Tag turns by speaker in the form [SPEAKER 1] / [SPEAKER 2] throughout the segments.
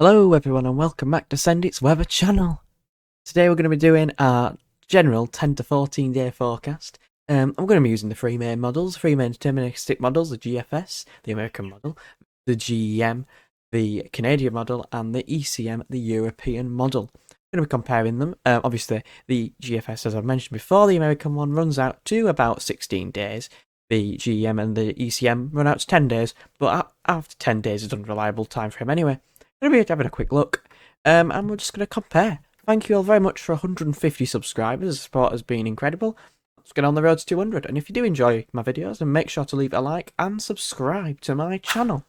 [SPEAKER 1] Hello everyone and welcome back to Send It's Weather channel. Today we're going to be doing our general 10 to 14 day forecast. I'm going to be using the three main deterministic models, the GFS, the American model, the GEM, the Canadian model, and the ECM, the European model. I'm going to be comparing them. Obviously, the GFS, as I've mentioned before, the American one runs out to about 16 days. The GEM and the ECM run out to 10 days, but after 10 days is an unreliable time frame anyway. We're going to be having a quick look, and we're just going to compare. Thank you all very much for 150 subscribers. The support has been incredible. Let's get on the road to 200. And if you do enjoy my videos, then make sure to leave a like and subscribe to my channel.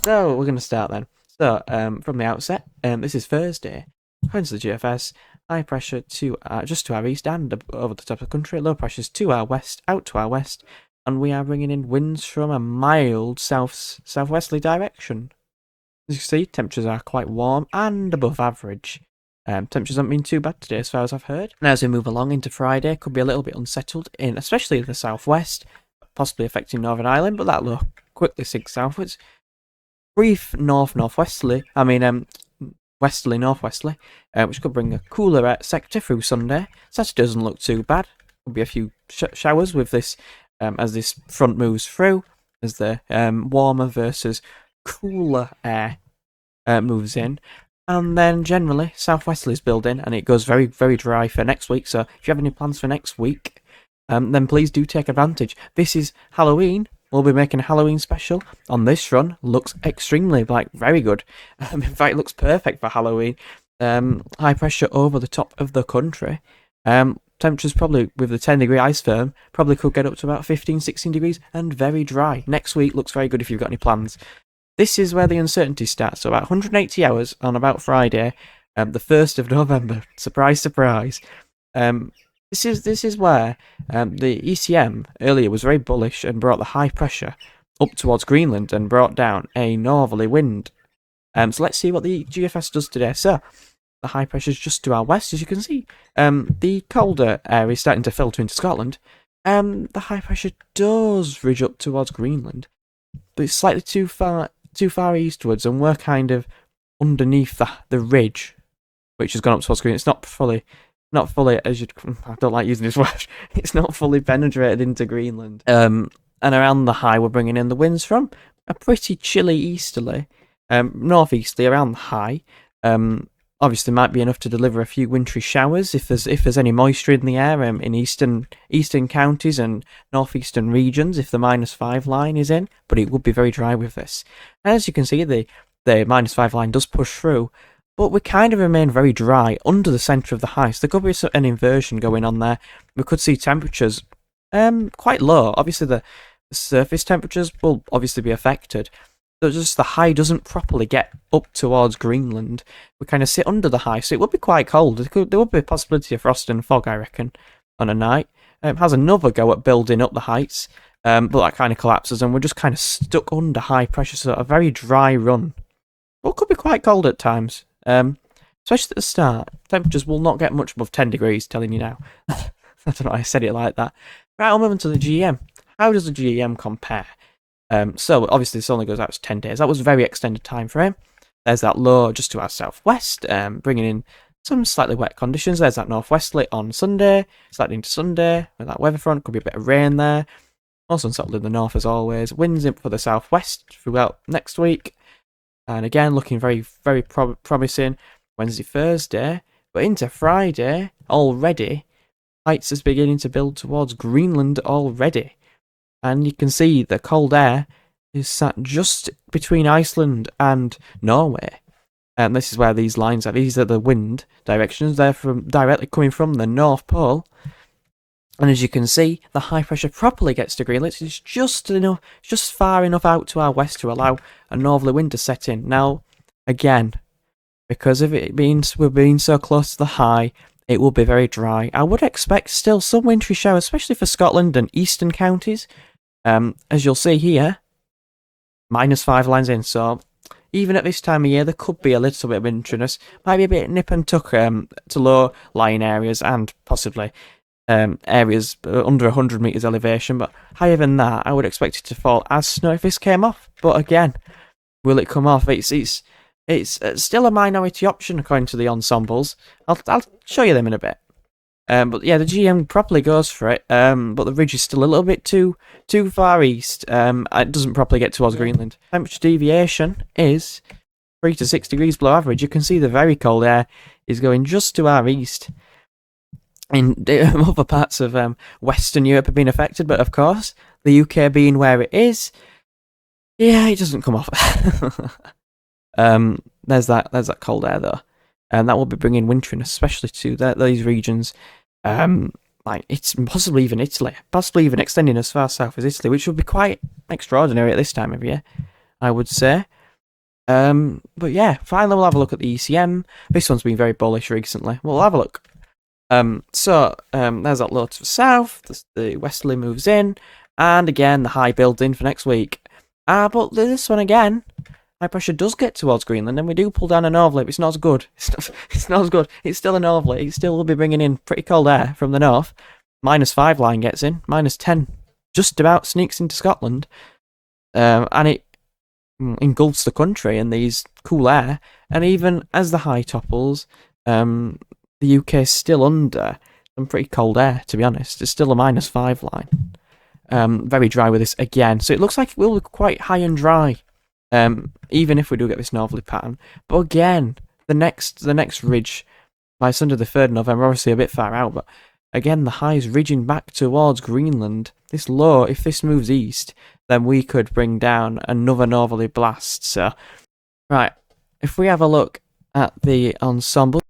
[SPEAKER 1] So we're going to start then. So from the outset, this is Thursday. According to the GFS, high pressure to just to our east and over the top of the country. Low pressures to our west, out to our west, and we are bringing in winds from a mild southwesterly direction. As you can see, temperatures are quite warm and above average. Temperatures haven't been too bad today as far as I've heard. And as we move along into Friday, could be a little bit unsettled, especially in the southwest, possibly affecting Northern Ireland, but that'll quickly sink southwards. Brief westerly, northwesterly, which could bring a cooler sector through Sunday. Saturday doesn't look too bad. Could be a few showers with this as this front moves through, as the warmer versus cooler air moves in, and then generally southwesterlies build in, and it goes very, very dry for next week. So if you have any plans for next week, then please do take advantage. This is Halloween. We'll be making a Halloween special on this run. Looks extremely, very good. In fact, it looks perfect for Halloween. High pressure over the top of the country. Temperatures probably, with the 10-degree ice firm, probably could get up to about 15, 16 degrees and very dry. Next week looks very good if you've got any plans. This is where the uncertainty starts. So about 180 hours on about Friday, the 1st of November. Surprise, surprise. This is where the ECM earlier was very bullish and brought the high pressure up towards Greenland and brought down a northerly wind. So let's see what the GFS does today. So the high pressure is just to our west, as you can see. The colder air is starting to filter into Scotland. The high pressure does ridge up towards Greenland, but it's slightly too far eastwards, and we're kind of underneath the ridge, which has gone up towards Greenland. It's not fully I don't like using this word. It's not fully penetrated into Greenland. And around the high, we're bringing in the winds from a pretty chilly easterly, northeasterly around the high. Obviously, might be enough to deliver a few wintry showers if there's any moisture in the air in eastern counties and northeastern regions. If the -5 line is in, but it would be very dry with this. And as you can see, the -5 line does push through, but we kind of remain very dry under the centre of the high. So there could be an inversion going on there. We could see temperatures quite low. Obviously, the surface temperatures will obviously be affected. So just the high doesn't properly get up towards Greenland. We kind of sit under the high, so it would be quite cold. There would be a possibility of frost and fog, I reckon, on a night. It has another go at building up the heights, but that kind of collapses, and we're just kind of stuck under high pressure, so a very dry run. But it could be quite cold at times, especially at the start. Temperatures will not get much above 10 degrees, telling you now. I don't know why I said it like that. Right, I'll move on to the GEM. How does the GEM compare? So obviously this only goes out to 10 days. That was a very extended time frame. There's that low just to our southwest, bringing in some slightly wet conditions. There's that northwesterly on Sunday, slightly into Sunday with that weather front. Could be a bit of rain there. Also unsettled in the north as always. Winds in for the southwest throughout next week. And again, looking very, very promising Wednesday, Thursday. But into Friday already, heights is beginning to build towards Greenland already. And you can see the cold air is sat just between Iceland and Norway. And this is where these lines are. These are the wind directions. They're directly coming from the North Pole. And as you can see, the high pressure properly gets to Greenland. It's just far enough out to our west to allow a northerly wind to set in. Now, again, because of we're being so close to the high, it will be very dry. I would expect still some wintry showers, especially for Scotland and eastern counties. As you'll see here, -5 lines in, so even at this time of year, there could be a little bit of wintriness. Might be a bit nip and tuck to low-lying areas and possibly areas under 100 metres elevation, but higher than that, I would expect it to fall as snow if this came off. But again, will it come off? It's It's still a minority option according to the ensembles. I'll show you them in a bit. But yeah, the GM properly goes for it. But the ridge is still a little bit too far east. It doesn't properly get towards Greenland. Temperature deviation is 3 to 6 degrees below average. You can see the very cold air is going just to our east. In other parts of Western Europe have been affected, but of course, the UK being where it is, yeah, it doesn't come off. There's that cold air though, and that will be bringing wintering, especially to these regions. Like it's possibly even Italy, possibly even extending as far south as Italy, which would be quite extraordinary at this time of year, I would say. But yeah, finally we'll have a look at the ECM. This one's been very bullish recently. We'll have a look. There's that low to the south. The westerly moves in, and again the high builds in for next week. But this one again, high pressure does get towards Greenland, and we do pull down an overlay, but it's not as good. It's not as good. It's still an overlay. It still will be bringing in pretty cold air from the north. -5 line gets in. -10 just about sneaks into Scotland, and it engulfs the country in these cool air. And even as the high topples, the UK is still under some pretty cold air, to be honest. It's still a -5 line. Very dry with this again. So it looks like it will be quite high and dry, even if we do get this northerly pattern. But again, the next ridge lies under the 3rd of November, obviously a bit far out, but again, the high is ridging back towards Greenland. This low, if this moves east, then we could bring down another northerly blast. So, right, if we have a look at the ensemble.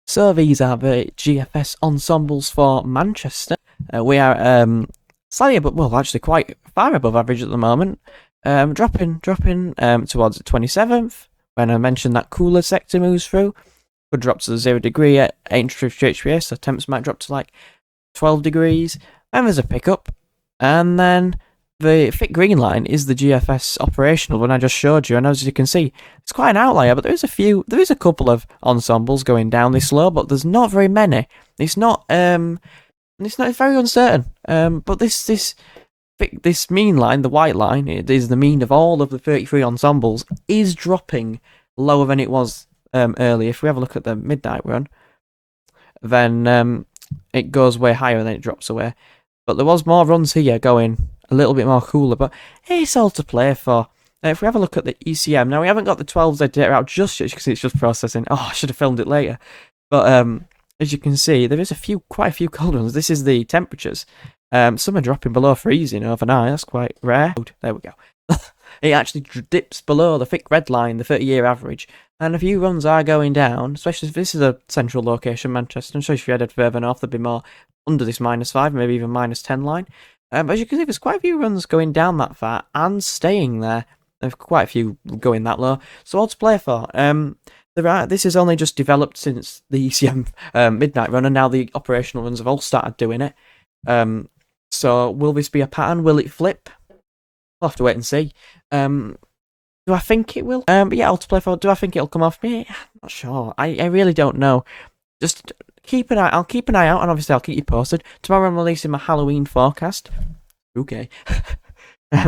[SPEAKER 1] So these are the GFS ensembles for Manchester. We are slightly above, well, actually quite far above average at the moment. Dropping towards the 27th. When I mentioned that cooler sector moves through, could drop to the 0 degree at 850 HPA, so temps might drop to like 12 degrees. And there's a pickup, and then the thick green line is the GFS operational one I just showed you, and as you can see, it's quite an outlier, but there is a couple of ensembles going down this low, but there's not very many. It's very uncertain. But this mean line, the white line, it is the mean of all of the 33 ensembles, is dropping lower than it was earlier. If we have a look at the midnight run, then it goes way higher and then it drops away. But there was more runs here going a little bit more cooler, but it's all to play for. If we have a look at the ECM, now we haven't got the 12Z data out just yet, because it's just processing. Oh, I should have filmed it later. But as you can see, there is quite a few cold ones. This is the temperatures. Some are dropping below freezing overnight. That's quite rare. There we go. It actually dips below the thick red line, the 30-year average. And a few runs are going down, especially if this is a central location, Manchester. I'm sure if you headed further north, there'd be more under this -5, maybe even -10 line. But as you can see, there's quite a few runs going down that far and staying there. There's quite a few going that low. So all to play for. This has only just developed since the ECM midnight run, and now the operational runs have all started doing it. So will this be a pattern? Will it flip? We'll have to wait and see. Do I think it will? But yeah, all to play for. Do I think it'll come off me? I'm not sure. I really don't know. Just keep an eye. I'll keep an eye out, and obviously I'll keep you posted. Tomorrow I'm releasing my Halloween forecast. Okay.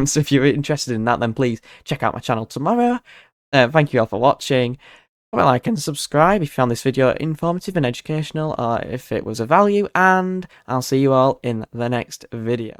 [SPEAKER 1] So if you're interested in that, then please check out my channel tomorrow. Thank you all for watching. Comment, like, and subscribe if you found this video informative and educational, or if it was of value, and I'll see you all in the next video.